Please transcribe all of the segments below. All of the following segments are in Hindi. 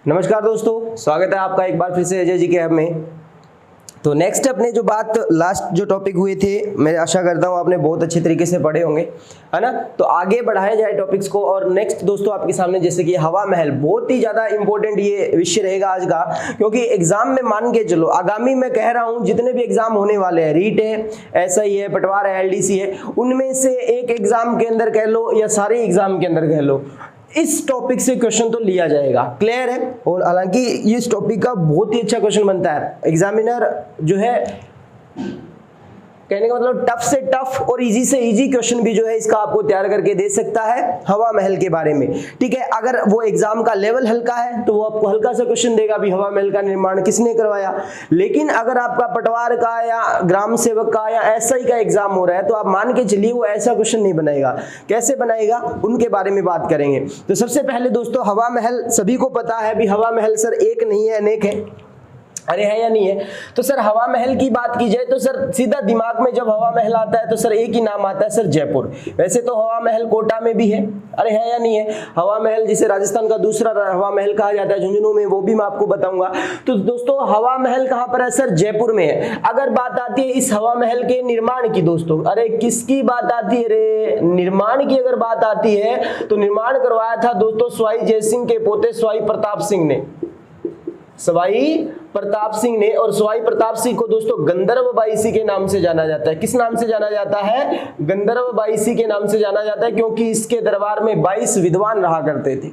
नमस्कार दोस्तों, स्वागत है आपका एक बार फिर से अजय जी के ऐप में। तो नेक्स्ट अपने जो बात लास्ट जो टॉपिक हुए थे, मैं आशा करता हूँ आपने बहुत अच्छे तरीके से पढ़े होंगे, है ना। तो आगे बढ़ाया जाए टॉपिक्स को। और नेक्स्ट दोस्तों आपके सामने जैसे कि हवा महल, बहुत ही ज़्यादा इंपॉर्टेंट ये विषय रहेगा आज का, क्योंकि एग्जाम में मान के चलो आगामी मैं कह रहा हूँ जितने भी एग्जाम होने वाले हैं, रीट है, एसआई है, पटवार है, एलडीसी है, उनमें से एक एग्जाम के अंदर कह लो या सारे एग्जाम के अंदर कह लो, इस टॉपिक से क्वेश्चन तो लिया जाएगा। क्लियर है। और हालांकि इस टॉपिक का बहुत ही अच्छा क्वेश्चन बनता है। एग्जामिनर जो है, कहने का मतलब टफ से टफ और इजी से इजी क्वेश्चन भी जो है इसका आपको तैयार करके दे सकता है हवा महल के बारे में। ठीक है, अगर वो एग्जाम का लेवल हल्का है तो वो आपको हल्का सा क्वेश्चन देगा भी हवा महल का निर्माण किसने करवाया। लेकिन अगर आपका पटवार का या ग्राम सेवक का या एसआई का एग्जाम हो रहा है तो आप मान के चलिए वो ऐसा क्वेश्चन नहीं बनाएगा। कैसे बनाएगा उनके बारे में बात करेंगे। तो सबसे पहले दोस्तों हवा महल सभी को पता है भी हवा महल सर एक नहीं है, अनेक है। अरे है या नहीं है। तो सर हवा महल की बात की जाए तो सर सीधा दिमाग में जब हवा महल आता है तो सर एक ही नाम आता है सर, जयपुर। वैसे तो हवा महल कोटा में भी है। अरे है या नहीं है। हवा महल जिसे राजस्थान का दूसरा हवा महल कहा जाता है झुंझुनू में, वो भी मैं आपको बताऊंगा। तो दोस्तों हवा महल कहाँ पर है सर, जयपुर में है। अगर बात आती है इस हवा महल के निर्माण की दोस्तों, अरे किसकी बात आती है रे, निर्माण की अगर बात आती है तो निर्माण करवाया था दोस्तों सवाई जयसिंह के पोते सवाई प्रताप सिंह ने। सवाई प्रताप सिंह ने। और सवाई प्रताप सिंह को दोस्तों गंधर्व बाईसी के नाम से जाना जाता है। किस नाम से जाना जाता है, गंधर्व बाईसी के नाम से जाना जाता है, क्योंकि इसके दरबार में 22 विद्वान रहा करते थे।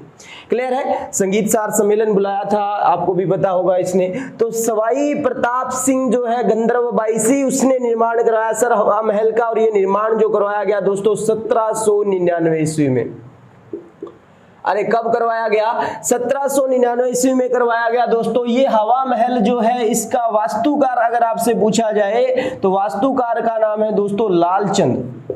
क्लियर है। संगीत सार सम्मेलन बुलाया था, आपको भी पता होगा इसने। तो सवाई प्रताप सिंह जो है गंधर्व बाईसी, उसने निर्माण करवाया सर हवा महल का। और ये निर्माण जो करवाया गया दोस्तों 1799 ईस्वी में। अरे कब करवाया गया, 1799 ईस्वी में करवाया गया दोस्तों। ये हवा महल जो है इसका वास्तुकार अगर आपसे पूछा जाए तो वास्तुकार का नाम है दोस्तों लालचंद।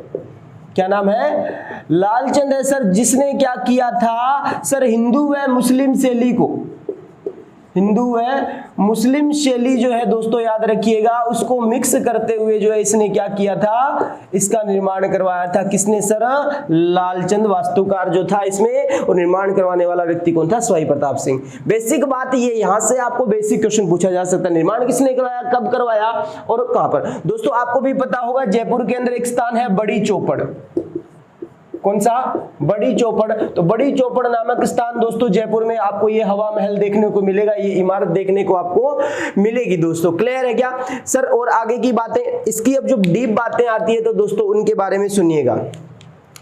क्या नाम है, लालचंद है सर। जिसने क्या किया था सर, हिंदू व मुस्लिम शैली को, हिंदू व मुस्लिम शैली जो है दोस्तों याद रखिएगा, उसको मिक्स करते हुए जो है इसने क्या किया था, इसका निर्माण करवाया था। किसने सर, लालचंद वास्तुकार जो था इसमें। और निर्माण करवाने वाला व्यक्ति कौन था, सवाई प्रताप सिंह। बेसिक बात ये, यहां से आपको बेसिक क्वेश्चन पूछा जा सकता है। निर्माण किसने करवाया, कब करवाया और कहां पर। दोस्तों आपको भी पता होगा जयपुर के अंदर एक स्थान है बड़ी चौपड़। कौन सा, बड़ी चौपड़। तो बड़ी चौपड़ नामक स्थान दोस्तों जयपुर में आपको ये हवा महल देखने को मिलेगा, ये इमारत देखने को आपको मिलेगी दोस्तों। क्लियर है क्या सर। और आगे की बातें, इसकी अब जो डीप बातें आती है तो दोस्तों उनके बारे में सुनिएगा।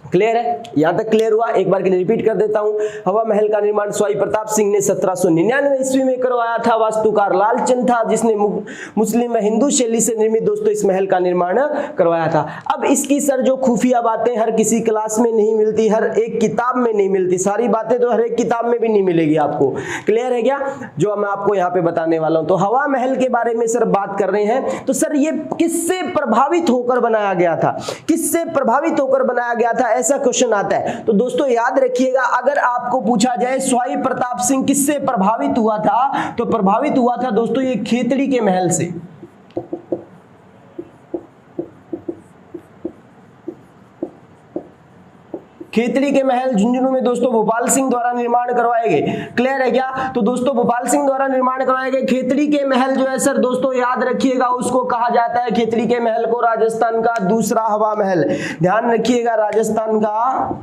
क्लियर है, यहां तक क्लियर हुआ। एक बार के लिए रिपीट कर देता हूं। हवा महल का निर्माण सवाई प्रताप सिंह ने 1799 ईस्वी में करवाया था। वास्तुकार लालचंद था, जिसने मुस्लिम व हिंदू शैली से निर्मित दोस्तों इस महल का निर्माण करवाया था। अब इसकी सर जो खुफिया बातें हर किसी क्लास में नहीं मिलती, हर एक किताब में नहीं मिलती, सारी बातें तो हर एक किताब में भी नहीं मिलेगी आपको। क्लियर है क्या, जो मैं आपको यहाँ पे बताने वाला हूं। तो हवा महल के बारे में सर बात कर रहे हैं। तो सर ये किससे प्रभावित होकर बनाया गया था, किससे प्रभावित होकर बनाया गया था, ऐसा क्वेश्चन आता है। तो दोस्तों याद रखिएगा, अगर आपको पूछा जाए सवाई प्रताप सिंह किससे प्रभावित हुआ था, तो प्रभावित हुआ था दोस्तों ये खेतड़ी के महल से। खेतड़ी के महल झुंझुनू में दोस्तों भोपाल सिंह द्वारा निर्माण करवाए गए। क्लियर है क्या। तो दोस्तों भोपाल सिंह द्वारा निर्माण करवाए गए खेतड़ी के महल जो है सर दोस्तों याद रखिएगा, उसको कहा जाता है खेतड़ी के महल को राजस्थान का दूसरा हवा महल। ध्यान रखिएगा, राजस्थान का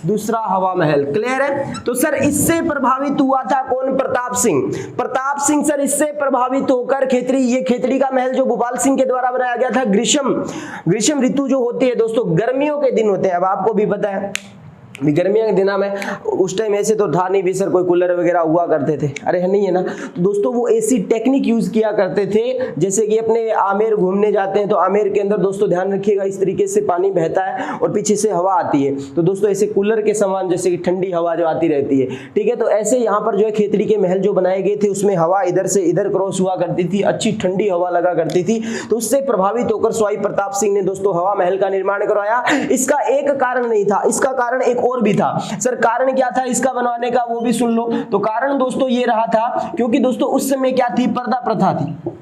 दूसरा हवा महल। क्लियर है। तो सर इससे प्रभावित हुआ था कौन, प्रताप सिंह। प्रताप सिंह सर इससे प्रभावित होकर ये खेतड़ी का महल जो भोपाल सिंह के द्वारा बनाया गया था। ग्रीष्म ऋतु जो होती है दोस्तों, गर्मियों के दिन होते हैं। अब आपको भी पता है गर्मियों के दिनों में, उस टाइम ऐसे तो था नहीं भी सर कोई कूलर वगैरह हुआ करते थे, अरे है नहीं है ना। तो दोस्तों वो ऐसी टेक्निक यूज किया करते थे, जैसे कि अपने आमेर घूमने जाते हैं तो आमेर के अंदर दोस्तों ध्यान रखिएगा इस तरीके से पानी बहता है और पीछे से हवा आती है। तो दोस्तों ऐसे कूलर के समान जैसे कि ठंडी हवा जो आती रहती है, ठीक है। तो ऐसे यहाँ पर जो है खेतड़ी के महल जो बनाए गए थे उसमें हवा इधर से इधर क्रॉस हुआ करती थी, अच्छी ठंडी हवा लगा करती थी। तो उससे प्रभावित होकर सवाई प्रताप सिंह ने दोस्तों हवा महल का निर्माण करवाया। इसका एक कारण नहीं था, इसका कारण एक और भी था। सर कारण क्या था इसका बनवाने का, वो भी सुन लो। तो कारण दोस्तों ये रहा था, क्योंकि दोस्तों उस समय क्या थी, पर्दा प्रथा थी।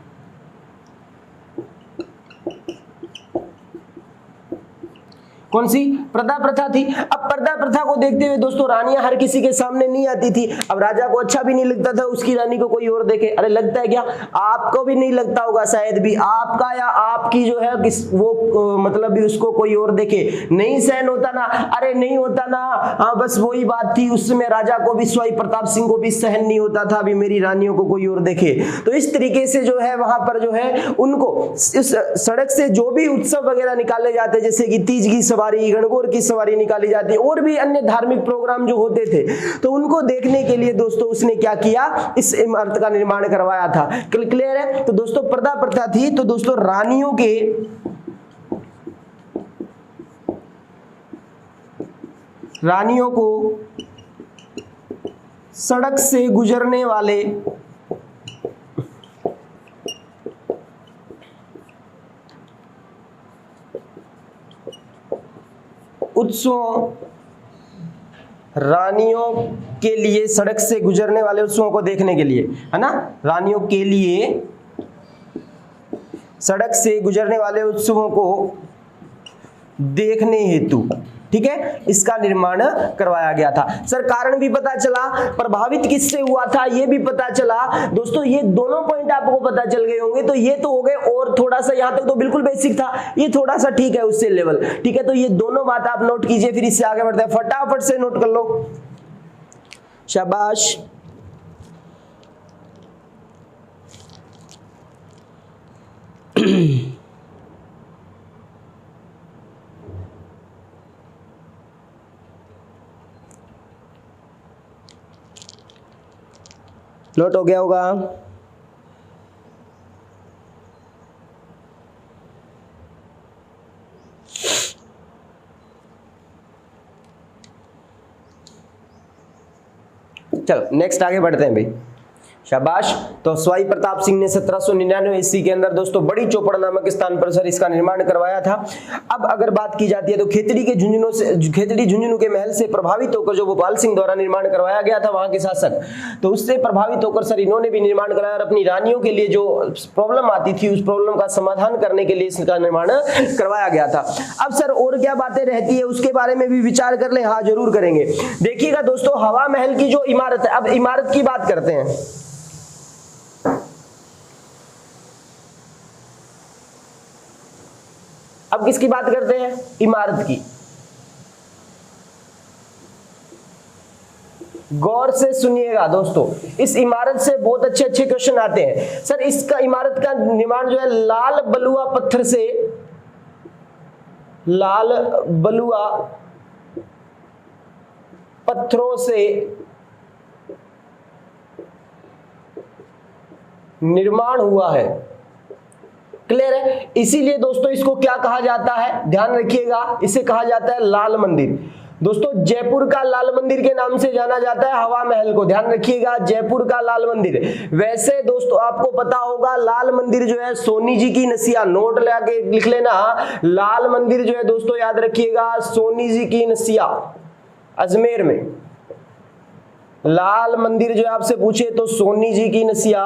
कौन सी? पर्दा प्रथा थी। अब पर्दा प्रथा को देखते हुए दोस्तों रानियां हर किसी के सामने नहीं आती थी। अब राजा को अच्छा भी नहीं लगता था उसकी रानी को कोई और देखे। अरे लगता है क्या? आपको भी नहीं लगता होगा शायद भी, आपका या आपकी जो है वो मतलब भी उसको कोई और देखे, नहीं सहन होता ना? अरे नहीं होता ना। हाँ बस वही बात थी, उस समय राजा को भी, स्वाई प्रताप सिंह को भी सहन नहीं होता था अभी मेरी रानियों को कोई और देखे। तो इस तरीके से जो है वहां पर जो है उनको इस सड़क से जो भी उत्सव वगैरह निकाले जाते, जैसे कि तीज की सवारी, गणगौर की सवारी निकाली जाती, और भी अन्य धार्मिक प्रोग्राम जो होते थे, तो उनको देखने के लिए दोस्तों उसने क्या किया? इस इमारत का निर्माण करवाया था। क्लियर है? तो दोस्तों पर्दा प्रथा थी। तो दोस्तों रानियों को सड़क से गुजरने वाले उत्सवों, रानियों के लिए सड़क से गुजरने वाले उत्सवों को देखने के लिए, है ना, रानियों के लिए सड़क से गुजरने वाले उत्सवों को देखने हेतु, ठीक है, इसका निर्माण करवाया गया था। सर कारण भी पता चला, प्रभावित किससे हुआ था ये भी पता चला। दोस्तों ये दोनों पॉइंट आपको पता चल गए होंगे। तो ये तो हो गए, और थोड़ा सा यहां तक तो बिल्कुल बेसिक था, ये थोड़ा सा ठीक है उससे लेवल, ठीक है। तो ये दोनों बात आप नोट कीजिए, फिर इससे आगे बढ़ते हैं। फटाफट से नोट कर लो, शाबाश। नोट हो गया होगा। चलो नेक्स्ट आगे बढ़ते हैं भाई, शाबाश। तो स्वाई प्रताप सिंह ने 1799 ईस्वी के अंदर दोस्तों बड़ी चौपड़ नामक स्थान पर सर इसका निर्माण करवाया था। अब अगर बात की जाती है तो खेतड़ी झुंझुनू के महल से प्रभावित होकर जो भोपाल सिंह द्वारा निर्माण करवाया गया था वहां के शासक, तो उससे प्रभावित होकर सर इन्होंने भी निर्माण कराया और अपनी रानियों के लिए जो प्रॉब्लम आती थी उस प्रॉब्लम का समाधान करने के लिए इसका निर्माण करवाया गया था। अब सर और क्या बातें रहती है उसके बारे में भी विचार कर ले। हाँ जरूर करेंगे। देखिएगा दोस्तों हवा महल की जो इमारत है, अब इमारत की बात करते हैं। अब किसकी बात करते हैं? इमारत की। गौर से सुनिएगा दोस्तों, इस इमारत से बहुत अच्छे अच्छे क्वेश्चन आते हैं। सर इसका इमारत का निर्माण जो है लाल बलुआ पत्थर से, लाल बलुआ पत्थरों से निर्माण हुआ है। क्लियर है? इसीलिए दोस्तों इसको क्या कहा जाता है, ध्यान रखिएगा, इसे कहा जाता है लाल मंदिर। दोस्तों जयपुर का लाल मंदिर के नाम से जाना जाता है हवा महल को, ध्यान रखिएगा, जयपुर का लाल मंदिर। वैसे दोस्तों आपको पता होगा लाल मंदिर जो है सोनी जी की नसिया, नोट लगा लिख लेना, लाल मंदिर जो है दोस्तों याद रखिएगा सोनी जी की नसिया अजमेर में। लाल मंदिर जो आपसे पूछे तो सोनी जी की नसिया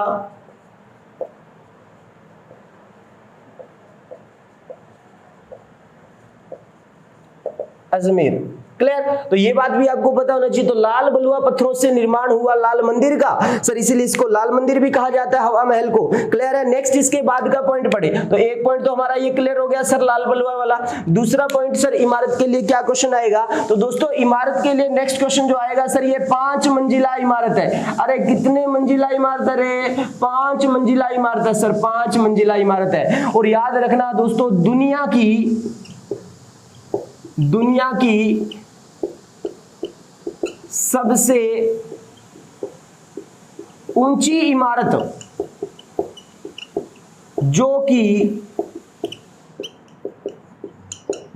अजमेर। क्लियर? तो ये बात भी आपको पता होना चाहिए। तो लाल बलुआ पत्थरों से निर्माण हुआ लाल मंदिर का सर, इसीलिए इसको लाल मंदिर भी कहा जाता है हवा महल को। क्लियर है? नेक्स्ट इसके बाद का पॉइंट पढ़े। तो एक पॉइंट तो हमारा ये क्लियर हो गया सर लाल बलुआ वाला। दूसरा पॉइंट सर इमारत के लिए क्या क्वेश्चन आएगा, तो दोस्तों इमारत के लिए नेक्स्ट क्वेश्चन जो आएगा सर ये 5 मंजिला इमारत है। अरे कितने मंजिला इमारत है रे? 5 मंजिला इमारत है सर, 5 मंजिला इमारत है। और याद रखना दोस्तों दुनिया की सबसे ऊंची इमारत जो कि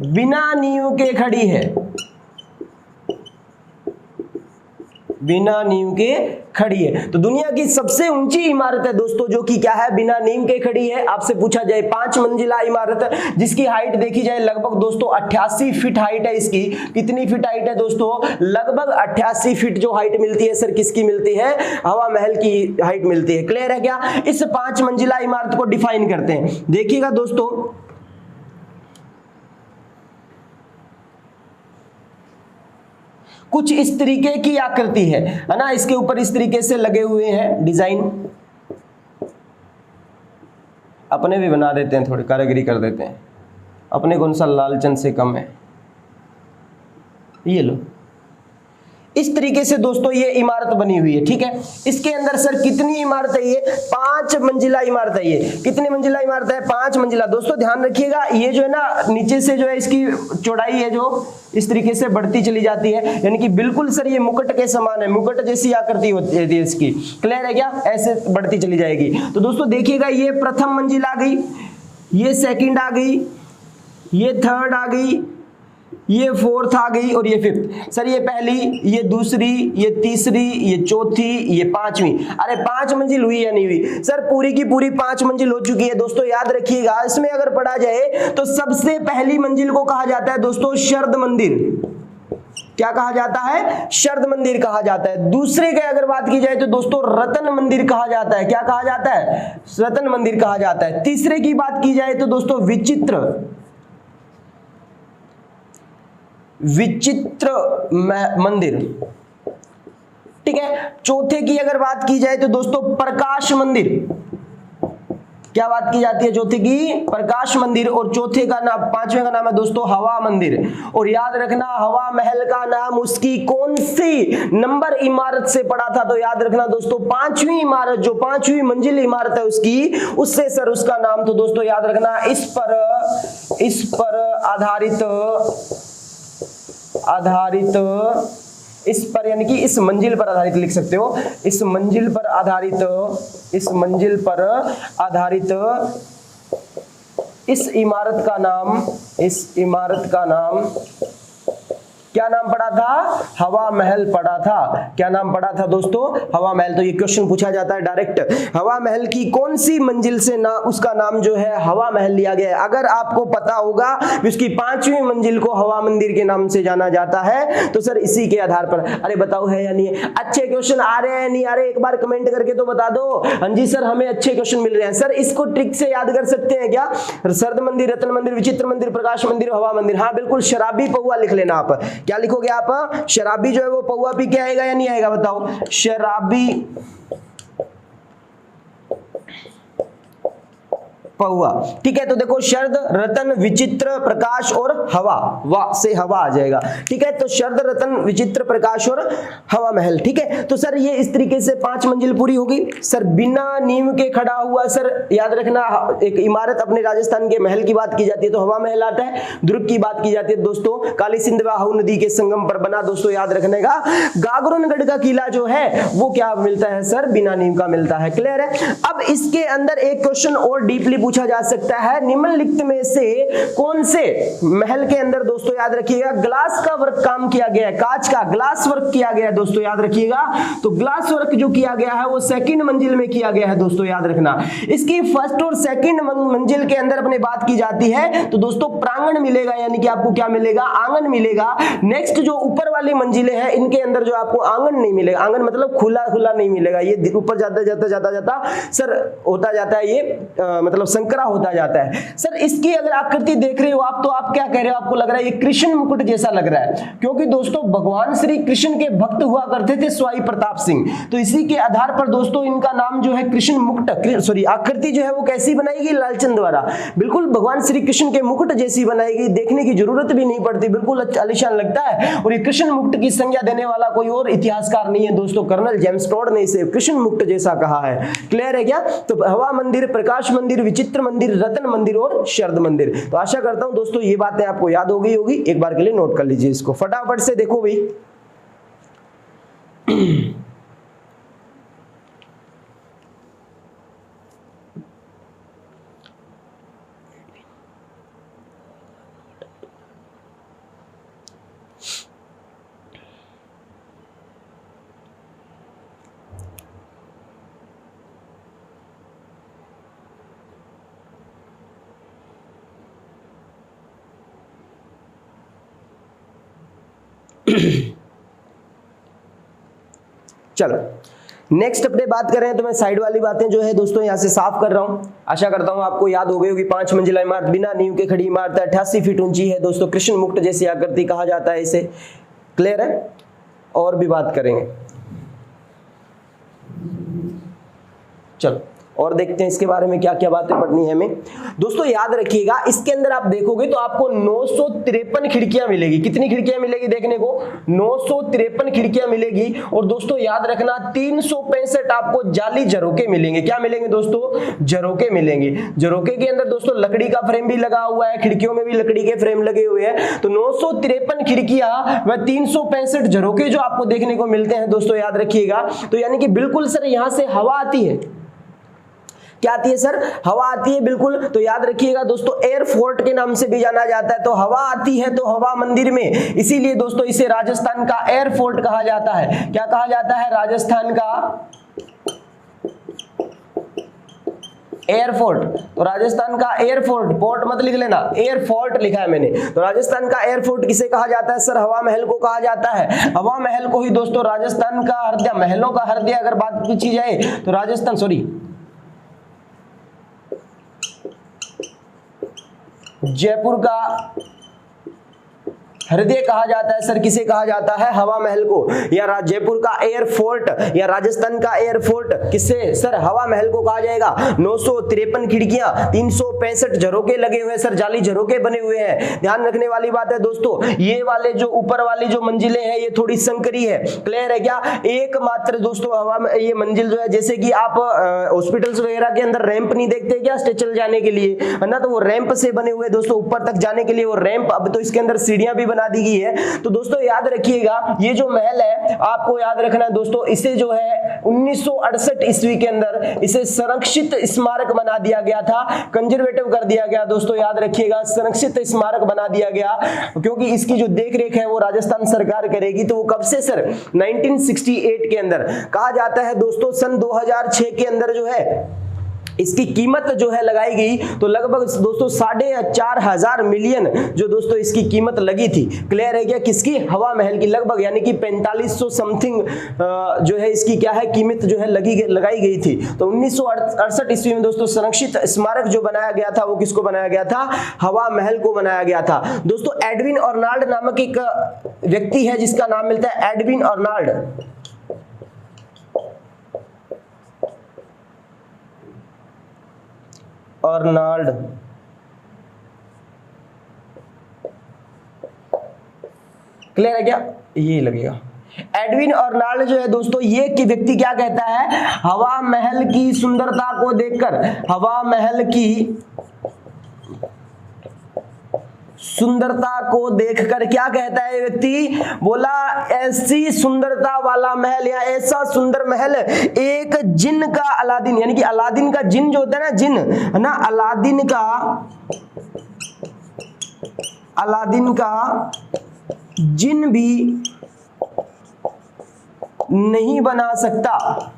बिना नींव के खड़ी है, बिना नींव के खड़ी है। तो दुनिया की सबसे ऊंची इमारत है दोस्तों जो कि क्या है, बिना नींव के खड़ी है। आपसे पूछा जाए 5 मंजिला इमारत जिसकी हाइट देखी जाए लगभग दोस्तों 88 फीट हाइट है इसकी। कितनी फीट हाइट है दोस्तों? लगभग 88 फीट जो हाइट मिलती है सर किसकी मिलती है? हवा महल की हाइट मिलती है। क्लियर है क्या? इस 5 मंजिला इमारत को डिफाइन करते हैं। देखिएगा दोस्तों कुछ इस तरीके की आकृति है ना, इसके ऊपर इस तरीके से लगे हुए हैं डिजाइन, अपने भी बना देते हैं, थोड़ी कारीगरी कर देते हैं, अपने कौन सा लालचन से कम है। ये लो, इस तरीके से दोस्तों ये इमारत बनी हुई है, ठीक है। इसके अंदर सर कितनी इमारत है? ये 5 मंजिला इमारत है। ये कितनी मंजिला इमारत है? 5 मंजिला। दोस्तों ध्यान रखिएगा, ये जो है ना नीचे से जो है इसकी चौड़ाई है जो इस तरीके से बढ़ती चली जाती है, यानी कि बिल्कुल सर ये मुकुट के समान है, मुकुट जैसी आकृति होती है इसकी। क्लियर है क्या? ऐसे बढ़ती चली जाएगी। तो दोस्तों देखिएगा, ये प्रथम मंजिल आ गई, ये सेकंड आ गई, ये थर्ड आ गई, ये फोर्थ आ गई और ये फिफ्थ। सर ये पहली, ये दूसरी, ये तीसरी, ये चौथी, ये पांचवी। अरे 5 मंजिल हुई या नहीं हुई? सर पूरी की पूरी 5 मंजिल हो चुकी है। दोस्तों याद रखिएगा, इसमें अगर पढ़ा जाए तो सबसे पहली मंजिल को कहा जाता है दोस्तों शरद मंदिर। क्या कहा जाता है? शरद मंदिर कहा जाता है। दूसरे की अगर बात की जाए तो दोस्तों रतन मंदिर कहा जाता है। क्या कहा जाता है? रतन मंदिर कहा जाता है। तीसरे की बात की जाए तो दोस्तों विचित्र मंदिर, ठीक है। चौथे की अगर बात की जाए तो दोस्तों प्रकाश मंदिर। क्या बात की जाती है? चौथे की प्रकाश मंदिर। और चौथे का नाम, पांचवें का नाम है दोस्तों हवा मंदिर। और याद रखना, हवा महल का नाम उसकी कौन सी नंबर इमारत से पड़ा था? तो याद रखना दोस्तों 5वीं इमारत, जो 5वीं मंजिल इमारत है उसकी, उससे सर उसका नाम। तो दोस्तों याद रखना, इस पर आधारित इस पर यानी कि इस मंजिल पर आधारित लिख सकते हो। इस मंजिल पर आधारित इस इमारत का नाम क्या नाम पड़ा था? हवा महल पड़ा था। क्या नाम पड़ा था दोस्तों? हवा महल। तो ये क्वेश्चन पूछा जाता है डायरेक्ट, हवा महल की कौन सी मंजिल से ना उसका नाम जो है हवा महल लिया गया है। अगर आपको पता होगा उसकी 5वीं मंजिल को हवा मंदिर के नाम से जाना जाता है तो सर इसी के आधार पर। अरे बताओ है या नहीं है? अच्छे क्वेश्चन आ रहे हैं नहीं आ रहे? एक बार कमेंट करके तो बता दो। हाँ जी सर हमें अच्छे क्वेश्चन मिल रहे हैं। सर इसको ट्रिक से याद कर सकते हैं क्या? शरद मंदिर, रत्न मंदिर, विचित्र मंदिर, प्रकाश मंदिर, हवा मंदिर। हाँ बिल्कुल, शराबी पौआ लिख लेना आप। क्या लिखोगे आप? शराबी जो है वो पौआ पी के आएगा या नहीं आएगा? बताओ। शराबी पौआ, ठीक है। तो देखो शरद, रतन, विचित्र, प्रकाश और हवा, वा से हवा आ जाएगा, ठीक है। तो शरद, रतन, विचित्र, प्रकाश और हवा महल, ठीक है। तो सर ये इस तरीके से 5 मंजिल पूरी होगी। सर बिना नींव के खड़ा हुआ, सर याद रखना एक इमारत अपने राजस्थान के महल की बात की जाती है तो हवा महल आता है। दुर्ग की बात की जाती है दोस्तों काली सिंध व आहू नदी के संगम पर बना। दोस्तों याद रखने का, गागरोनगढ़ का किला जो है वो क्या मिलता है सर? बिना नींव का मिलता है। क्लियर है? अब इसके अंदर एक क्वेश्चन और डीपली पूछा जा सकता है, निम्नलिखित में से कौन से महल के अंदर दोस्तों याद रखिएगा ग्लास का वर्क काम किया गया है? कांच का ग्लास वर्क किया गया है दोस्तों, याद रखिएगा। तो ग्लास वर्क जो किया गया है वो 2nd मंजिल में किया गया है दोस्तों, याद रखना। इसकी 1st और 2nd मंजिल के अंदर अपने बात की जाती है तो दोस्तों प्रांगण मिलेगा, यानी कि आपको क्या मिलेगा? आंगन मिलेगा। नेक्स्ट जो ऊपर वाली मंजिलें हैं इनके अंदर जो आपको आंगन नहीं मिलेगा, आंगन मतलब खुला खुला नहीं मिलेगा, ये ऊपर जाता सर होता जाता है, ये मतलब संकरा होता जाता है। सर इसकी अगर आकृति देख रहे हो आप तो आप क्या कह रहे हो? आपको लग रहा है ये कृष्ण मुकुट जैसा लग रहा है, क्योंकि दोस्तों भगवान श्री कृष्ण के भक्त हुआ करते थे स्वाई प्रताप सिंह। तो इसी के आधार पर दोस्तों इनका नाम जो है कृष्ण मुकुट, सॉरी आकृति जो है वो कैसी बनाई गई? लालचंद द्वारा। बिल्कुल भगवान श्री कृष्ण के मुकुट जैसी बनाई गई, देखने की जरूरत भी नहीं पड़ती, बिल्कुल आलीशान लगता है। और ये कृष्ण मुकुट की संज्ञा देने वाला कोई और इतिहासकार नहीं है दोस्तों, कर्नल जेम्स टॉड ने इसे कृष्ण मुकुट जैसा कहा है। क्लियर है क्या? तो हवा मंदिर, प्रकाश मंदिर, विचित्र मंदिर, रत्न मंदिर और शरद मंदिर। तो आशा करता हूं दोस्तों ये बातें आपको याद हो गई होगी। एक बार के लिए नोट कर लीजिए इसको, फटाफट से देखो भाई। चलो नेक्स्ट अपने बात कर रहे हैं, तो मैं साइड वाली बातें जो है दोस्तों यहां से साफ कर रहा हूं। आशा करता हूं आपको याद हो गई होगी। 5 मंजिला इमारत, बिना नींव के खड़ी इमारत, 88 फीट ऊंची है दोस्तों, कृष्ण मुकुट जैसी आकृति कहा जाता है इसे। क्लियर है? और भी बात करेंगे। चलो और देखते हैं इसके बारे में क्या क्या बातें पढ़नी है हमें। दोस्तों याद रखिएगा, इसके अंदर आप देखोगे तो आपको 953 खिड़कियां मिलेगी। कितनी खिड़कियां मिलेगी देखने को? 953 खिड़कियां मिलेगी। और दोस्तों याद रखना 365 आपको जाली झरोके मिलेंगे। क्या मिलेंगे दोस्तों? झरोके मिलेंगे। झरोके के अंदर दोस्तों लकड़ी का फ्रेम भी लगा हुआ है, खिड़कियों में भी लकड़ी के फ्रेम लगे हुए हैं। तो 953 खिड़कियां व 365 झरोके जो आपको देखने को मिलते हैं दोस्तों, याद रखिएगा। तो यानी कि बिल्कुल सर यहां से हवा आती है। क्या आती है सर? हवा आती है, बिल्कुल। तो याद रखिएगा दोस्तों, एयरफोर्ट के नाम से भी जाना जाता है। तो हवा आती है तो हवा मंदिर में, इसीलिए दोस्तों इसे राजस्थान का एयरफोर्ट कहा जाता है। क्या कहा जाता है? राजस्थान का एयरफोर्ट। तो राजस्थान का एयरफोर्ट, पोर्ट मत लिख लेना, एयरफोर्ट लिखा है मैंने। तो राजस्थान का एयरफोर्ट किसे कहा जाता है सर? हवा महल को कहा जाता है। हवा महल को ही दोस्तों राजस्थान का हृदय, महलों का हृदय अगर बात पूछी जाए तो राजस्थान, सॉरी, जयपुर का हृदय कहा जाता है सर। किसे कहा जाता है? हवा महल को। या जयपुर का एयरफोर्ट या राजस्थान का एयरफोर्ट किससे सर? हवा महल को कहा जाएगा। 953 खिड़कियां, 365 झरोके लगे हुए हैं सर, जाली झरोके बने हुए हैं। ध्यान रखने वाली बात है दोस्तों, ये वाले जो ऊपर वाली जो मंजिलें हैं ये थोड़ी संकरी है। क्लियर है क्या? एकमात्र दोस्तों हवा में ये मंजिल जो है, जैसे कि आप हॉस्पिटल्स वगैरह के अंदर रैंप नहीं देखते क्या स्ट्रेचर जाने के लिए, है ना? तो वो रैंप से बने हुए दोस्तों, ऊपर तक जाने के लिए वो रैंप। अब तो इसके अंदर सीढ़ियां भी बना दी गई है। तो दोस्तों याद रखिएगा, ये जो महल है आपको याद रखना है दोस्तों, इसे जो है 1968 ईस्वी के अंदर इसे संरक्षित स्मारक बना दिया गया था, कंजर्वेटिव कर दिया गया दोस्तों। याद रखिएगा, संरक्षित स्मारक बना दिया गया, क्योंकि इसकी जो देखरेख है वो राजस्थान सरकार करेगी। तो वो कब से सर? 1968 के अंदर। कहा जाता है दोस्तों सन 2006 के अंदर जो है इसकी कीमत जो है लगाई गई, तो लगभग दोस्तों 4,500 मिलियन जो दोस्तों इसकी कीमत लगी थी। क्लियर है क्या? किसकी? हवा महल की। लगभग यानी कि 4500 समथिंग जो है इसकी क्या है कीमत जो है लगाई गई थी। तो 1968 ईस्वी में दोस्तों संरक्षित स्मारक जो बनाया गया था वो किसको बनाया गया था? हवा महल को बनाया गया था दोस्तों। एडविन अर्नाल्ड नामक एक व्यक्ति है जिसका नाम मिलता है एडविन अर्नाल्ड। अर्नाल्ड, क्लियर है क्या? ये लगेगा एडविन अर्नाल्ड जो है दोस्तों, ये कि व्यक्ति क्या कहता है? हवा महल की सुंदरता को देखकर, हवा महल की सुंदरता को देखकर क्या कहता है व्यक्ति? बोला ऐसी सुंदरता वाला महल या ऐसा सुंदर महल एक जिन का, अलादीन, यानी कि अलादीन का जिन जो होता है ना, जिन, है ना, अलादीन का जिन भी नहीं बना सकता।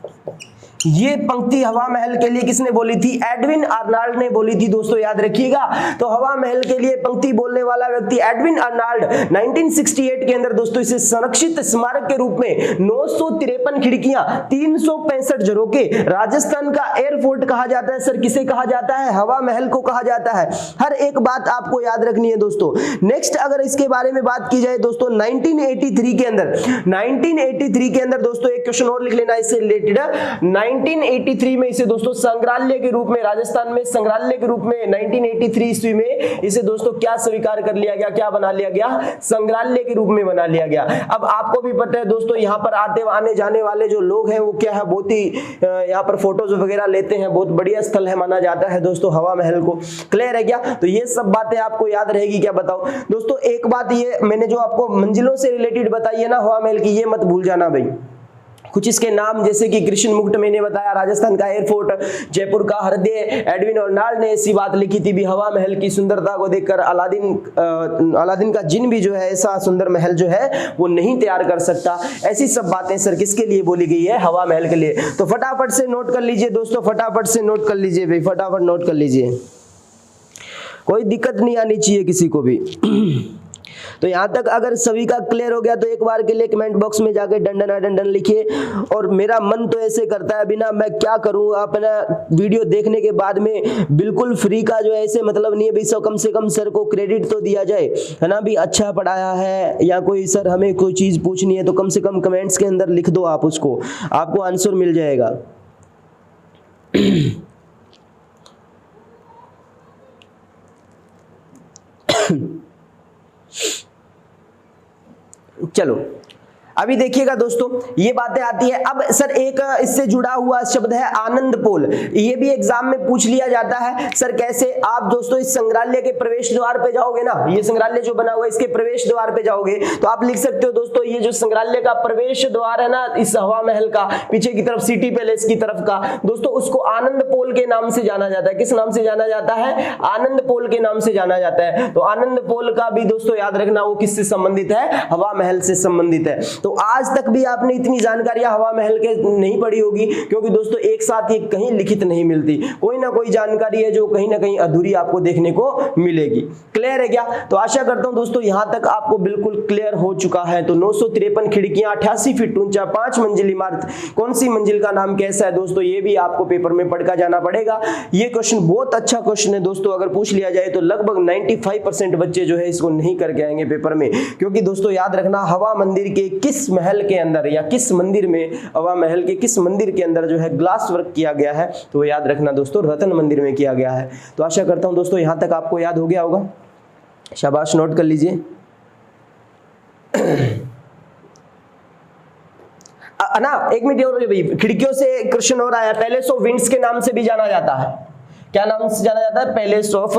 ये पंक्ति हवा महल के लिए किसने बोली थी? एडविन अर्नाल्ड ने बोली थी दोस्तों, याद रखिएगा। तो हवा महल के लिए पंक्ति बोलने वाला व्यक्ति एडविन अर्नाल्ड 1968 के अंदर दोस्तों इसे संरक्षित स्मारक के रूप में 953 खिड़कियां, 365 झरोके, राजस्थान का एयरफोर्ट कहा जाता है सर। किसे कहा जाता है? हवा महल को कहा जाता है। हर एक बात आपको याद रखनी है दोस्तों। नेक्स्ट अगर इसके बारे में बात की जाए दोस्तों, 1983 के अंदर दोस्तों एक क्वेश्चन और लिख लेना इससे रिलेटेड। 1983 में इसे दोस्तों संग्रहालय के रूप में, राजस्थान में संग्रहालय के रूप में 1983 ईस्वी में इसे दोस्तों क्या स्वीकार कर लिया गया? क्या बना लिया गया? संग्रहालय के रूप में बना लिया गया। अब आपको भी पता है दोस्तों, यहाँ पर आने जाने वाले जो लोग हैं वो क्या है, बहुत ही यहाँ पर फोटोज वगैरह लेते हैं। बहुत बढ़िया स्थल है माना जाता है दोस्तों हवा महल को। क्लियर है क्या? तो ये सब बातें आपको याद रहेगी क्या? बताओ दोस्तों। एक बात ये मैंने जो आपको मंजिलों से रिलेटेड बताई है ना हवा महल की, ये मत भूल जाना भाई। कुछ इसके नाम जैसे कि कृष्ण मुकुट मैंने बताया, राजस्थान का एयरफोर्ट, जयपुर का हृदय, एडविन अर्नाल्ड ने ऐसी बात लिखी थी भी हवा महल की सुंदरता को देखकर अलादीन का जिन भी जो है ऐसा सुंदर महल जो है वो नहीं तैयार कर सकता। ऐसी सब बातें सर किसके लिए बोली गई है? हवा महल के लिए। तो फटाफट से नोट कर लीजिए दोस्तों, फटाफट से नोट कर लीजिए भाई, फटाफट नोट कर लीजिए, कोई दिक्कत नहीं आनी चाहिए किसी को भी। तो यहाँ तक अगर सभी का क्लियर हो गया तो एक बार के लिए कमेंट बॉक्स में जाके डंडन डंडन लिखिए। और मेरा मन तो ऐसे करता है बिना मैं क्या करूं, अपना वीडियो देखने के बाद में बिल्कुल फ्री का जो है ऐसे मतलब नहीं है भी, सो कम से कम सर को क्रेडिट तो दिया जाए, है ना भी, अच्छा पढ़ाया है, या कोई सर हमें कोई चीज पूछनी है तो कम से कम कमेंट्स के अंदर लिख दो आप, उसको आपको आंसर मिल जाएगा। चलो अभी देखिएगा दोस्तों, ये बातें आती है। अब सर एक इससे जुड़ा हुआ शब्द है आनंद पोल, ये भी एग्जाम में पूछ लिया जाता है। सर कैसे? आप दोस्तों इस संग्रहालय के प्रवेश द्वार पे जाओगे ना, ये संग्रहालय जो बना हुआ है इसके प्रवेश द्वार पे जाओगे तो आप लिख सकते हो दोस्तों, ये जो संग्रहालय का प्रवेश द्वार है ना इस हवा महल का, पीछे की तरफ सिटी पैलेस की तरफ का दोस्तों, उसको आनंद पोल के नाम से जाना जाता है। किस नाम से जाना जाता है? आनंद पोल के नाम से जाना जाता है। तो आनंद पोल का भी दोस्तों याद रखना वो किससे संबंधित है? हवा महल से संबंधित है। तो आज तक भी आपने इतनी जानकारियां हवा महल के नहीं पढ़ी होगी, क्योंकि दोस्तों एक साथ ये कहीं लिखित नहीं मिलती, कोई ना कोई जानकारी है जो कहीं ना कहीं अधूरी आपको देखने को मिलेगी। क्लियर है क्या? तो आशा करता हूं दोस्तों यहां तक आपको बिल्कुल क्लियर हो चुका है। तो 953 खिड़कियां, 88 फीट ऊंचा, 5 मंजिल इमारत, कौन सी मंजिल का नाम कैसा है दोस्तों, ये भी आपको पेपर में पढ़ कर जाना पड़ेगा। ये क्वेश्चन बहुत अच्छा क्वेश्चन है दोस्तों, अगर पूछ लिया जाए तो लगभग 95% बच्चे जो है इसको नहीं करके आएंगे पेपर में, क्योंकि दोस्तों याद रखना हवा मंदिर के किस महल के अंदर या किस मंदिर में, हवा महल के किस मंदिर के अंदर जो है ग्लास वर्क किया गया है, तो याद रखना दोस्तों रतन मंदिर में किया गया है। तो आशा करता हूं दोस्तों यहां तक आपको याद हो गया होगा, शाबाश, नोट कर लीजिए। ना एक मिनट और भाई, खिड़कियों से क्वेश्चन और आया, पैलेस ऑफ विंड्स के नाम से भी जाना जाता है। क्या नाम से जाना जाता है? Palace of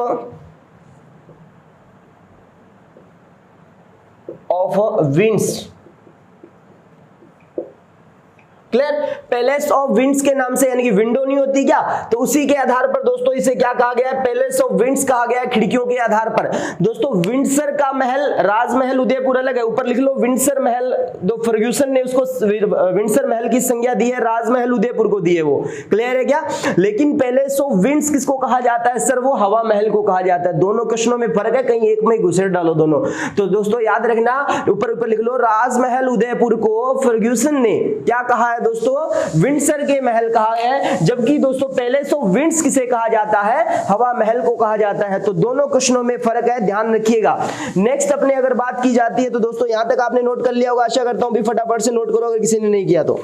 winds. Clear? Palace of winds के नाम से, यानी कि विंडो नहीं होती क्या, तो उसी के आधार पर दोस्तों इसे क्या कहा गया है? पैलेस ऑफ विंड्स कहा गया है, खिड़कियों के आधार पर। दोस्तों विंडसर का महल, राजमहल उदयपुर अलग है, ऊपर लिख लो विंडसर महल, दो फर्ग्यूसन ने उसको विंडसर महल की संज्ञा दी है, राजमहल उदयपुर को दी है वो। क्लियर है क्या? लेकिन पैलेस ऑफ विंड्स किसको कहा जाता है सर? वो हवा महल को कहा जाता है। दोनों क्वेश्चनों में फर्क है, कहीं एक में घुसेड़ डालो दोनों। तो दोस्तों याद रखना, ऊपर लिख लो राजमहल उदयपुर को फर्ग्यूसन ने क्या कहा दोस्तों? विंडसर के महल कहा है, जबकि दोस्तों पैलेस ऑफ विंड्स किसे कहा जाता है? हवा महल को कहा जाता है। तो दोनों क्वेश्चनों में फर्क है, ध्यान रखिएगा। नेक्स्ट अपने अगर बात की जाती है तो दोस्तों यहां तक आपने नोट कर लिया होगा, आशा करता हूं भी फटाफट से नोट करो अगर किसी ने नहीं किया तो।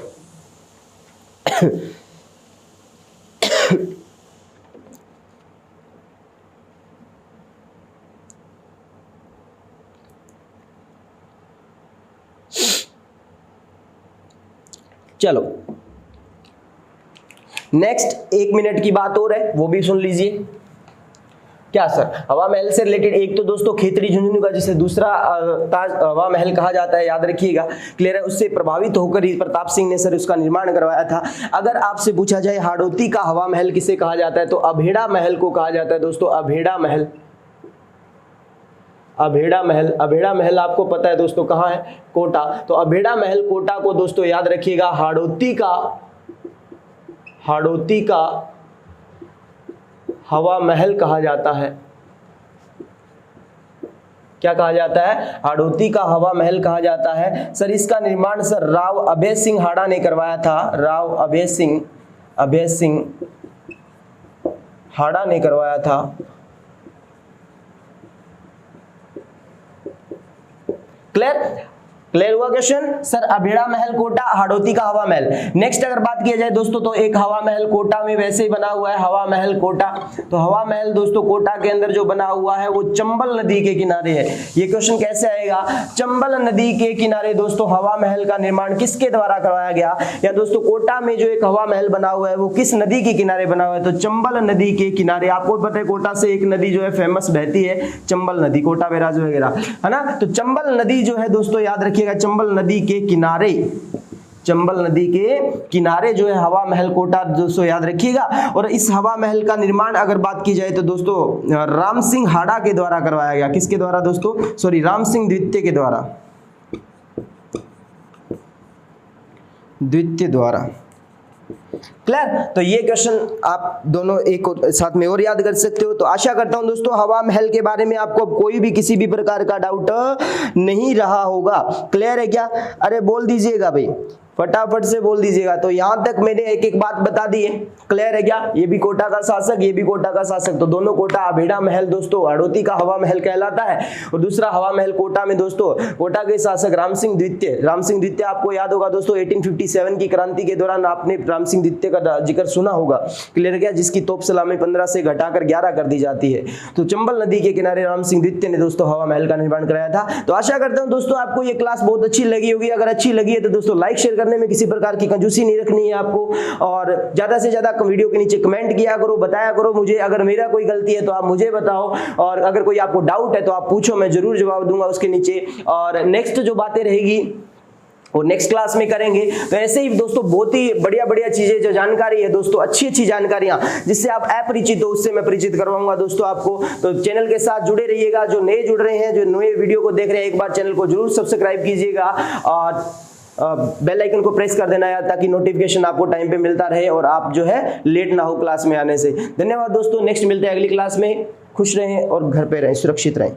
चलो नेक्स्ट 1 मिनट की बात और है, वो भी सुन लीजिए। क्या सर? हवा महल से रिलेटेड एक तो दोस्तों खेतरी झुंझुनू का, जिसे दूसरा ताज हवा महल कहा जाता है, याद रखिएगा। क्लियर है? उससे प्रभावित होकर ही प्रताप सिंह ने सर उसका निर्माण करवाया था। अगर आपसे पूछा जाए हाड़ौती का हवा महल किसे कहा जाता है, तो अभेड़ा महल को कहा जाता है दोस्तों, अभेड़ा महल। अभेड़ा महल आपको पता है दोस्तों कहाँ है? कोटा। तो अभेड़ा महल कोटा को दोस्तों याद रखिएगा हाड़ौती का हवा महल कहा जाता है। क्या कहा जाता है? हाड़ौती का हवा महल कहा जाता है। सर इसका निर्माण सर राव अभय सिंह हाड़ा ने करवाया था, राव अभय सिंह हाड़ा ने करवाया था। क्लियर हुआ क्वेश्चन? सर अभेड़ा महल कोटा, हाड़ौती का हवा महल। नेक्स्ट अगर बात की जाए दोस्तों तो एक हवा महल कोटा में वैसे ही बना हुआ है, हवा महल कोटा। तो हवा महल दोस्तों कोटा के अंदर जो बना हुआ है वो चंबल नदी के किनारे है। ये क्वेश्चन कैसे आएगा? चंबल नदी के किनारे दोस्तों हवा महल का निर्माण किसके द्वारा करवाया गया? या दोस्तों कोटा में जो एक हवा महल बना हुआ है वो किस नदी के किनारे बना हुआ है? तो चंबल नदी के किनारे। आपको पता है कोटा से एक नदी जो है फेमस बहती है, चंबल नदी, कोटा बैराज वगैरह, है ना। तो चंबल नदी जो है दोस्तों याद रखिए चंबल नदी के किनारे जो है हवा महल कोटा दोस्तों याद रखिएगा। और इस हवा महल का निर्माण अगर बात की जाए तो दोस्तों राम सिंह हाड़ा के द्वारा करवाया गया। किसके द्वारा दोस्तों? सॉरी, राम सिंह द्वितीय क्लियर? तो ये क्वेश्चन आप दोनों एक साथ में और याद कर सकते हो। तो आशा करता हूं दोस्तों हवा महल के बारे में आपको कोई भी किसी भी प्रकार का डाउट नहीं रहा होगा। क्लियर है क्या? अरे बोल दीजिएगा भाई, फटाफट से बोल दीजिएगा। तो यहां तक मैंने एक एक बात बता दी है। क्लियर है क्या? ये भी कोटा का शासक, ये भी कोटा का शासक, तो दोनों कोटा अभेड़ा महल दोस्तों हड़ौती का हवा महल कहलाता है, और दूसरा हवा महल कोटा में दोस्तों कोटा के शासक राम सिंह द्वितीय। राम सिंह द्वितीय आपको याद होगा दोस्तों 1857 की क्रांति के दौरान आपने राम सिंह द्वितीय का जिक्र सुना होगा। क्लियर है क्या? जिसकी तोप सलामी 15 से घटाकर 11 कर दी जाती है। तो चंबल नदी के किनारे राम सिंह द्वितीय ने दोस्तों हवा महल का निर्माण कराया था। तो आशा करता हूं दोस्तों आपको ये क्लास बहुत अच्छी लगी होगी। अगर अच्छी लगी है तो दोस्तों लाइक शेयर करने में किसी प्रकार की कंजूसी नहीं रखनी है आपको, और ज्यादा से ज्यादा वीडियो के नीचे कमेंट किया करो, बताया करो मुझे। अगर मेरा कोई गलती है तो आप मुझे बताओ, और अगर कोई आपको डाउट है तो आप पूछो, मैं जरूर जवाब दूंगा उसके नीचे। और नेक्स्ट जो बातें रहेगी वो नेक्स्ट क्लास में करेंगे। तो ऐसे ही दोस्तों बहुत ही बढ़िया बढ़िया चीजें जो जानकारी है दोस्तों, अच्छी अच्छी जानकारियां जिससे आप अपरिचित हो उससे मैं परिचित करवाऊंगा दोस्तों आपको। तो चैनल के साथ जुड़े रहिएगा। जो नए जुड़ रहे हैं, जो नए वीडियो को देख रहे हैं, एक बार चैनल को जरूर सब्सक्राइब कीजिएगा और बेल आइकन को प्रेस कर देना है ताकि नोटिफिकेशन आपको टाइम पे मिलता रहे और आप जो है लेट ना हो क्लास में आने से। धन्यवाद दोस्तों, नेक्स्ट मिलते हैं अगली क्लास में। खुश रहें और घर पे रहें, सुरक्षित रहें।